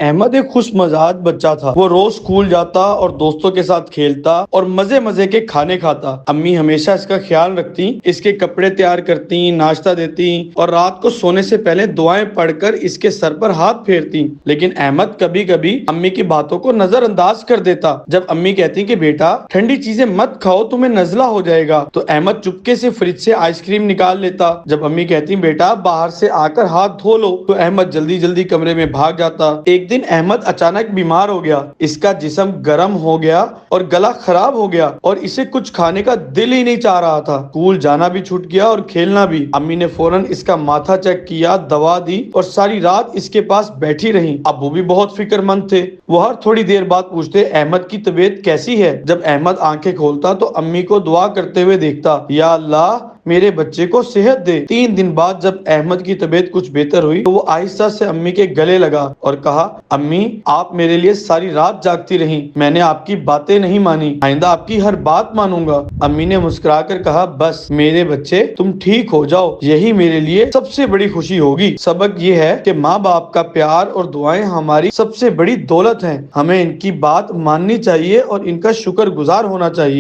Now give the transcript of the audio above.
احمد ایک خوش مزاج بچہ تھا۔ وہ روز اسکول جاتا اور دوستوں کے ساتھ کھیلتا اور مزے مزے کے کھانے کھاتا۔ امی ہمیشہ اس کا خیال رکھتی، اس کے کپڑے تیار کرتی، ناشتہ دیتی اور رات کو سونے سے پہلے دعائیں پڑھ کر اس کے سر پر ہاتھ پھیرتی۔ لیکن احمد کبھی کبھی امی کی باتوں کو نظر انداز کر دیتا۔ جب امی کہتی کہ بیٹا ٹھنڈی چیزیں مت کھاؤ، تمہیں نزلہ ہو جائے گا، تو احمد چپکے سے فریج سے آئس کریم نکال لیتا۔ جب امی کہتی بیٹا باہر سے آ کر ہاتھ دھو لو، تو احمد جلدی جلدی کمرے میں بھاگ جاتا۔ ایک دن احمد اچانک بیمار ہو گیا۔ اس کا جسم گرم ہو گیا اور گلا خراب ہو گیا اور اسے کچھ کھانے کا دل ہی نہیں چاہ رہا تھا۔ اسکول جانا بھی چھوٹ گیا اور کھیلنا بھی۔ امی نے فوراً اس کا ماتھا چیک کیا، دوا دی اور ساری رات اس کے پاس بیٹھی رہی۔ ابو بھی بہت فکر مند تھے۔ وہ ہر تھوڑی دیر بعد پوچھتے احمد کی طبیعت کیسی ہے۔ جب احمد آنکھیں کھولتا تو امی کو دعا کرتے ہوئے دیکھتا، یا اللہ میرے بچے کو صحت دے۔ 3 دن بعد جب احمد کی طبیعت کچھ بہتر ہوئی تو وہ آہستہ سے امی کے گلے لگا اور کہا، امی آپ میرے لیے ساری رات جاگتی رہیں، میں نے آپ کی باتیں نہیں مانی، آئندہ آپ کی ہر بات مانوں گا۔ امی نے مسکرا کر کہا، بس میرے بچے تم ٹھیک ہو جاؤ، یہی میرے لیے سب سے بڑی خوشی ہوگی۔ سبق یہ ہے کہ ماں باپ کا پیار اور دعائیں ہماری سب سے بڑی دولت ہیں، ہمیں ان کی بات ماننی چاہیے اور ان کا شکر گزار ہونا چاہیے۔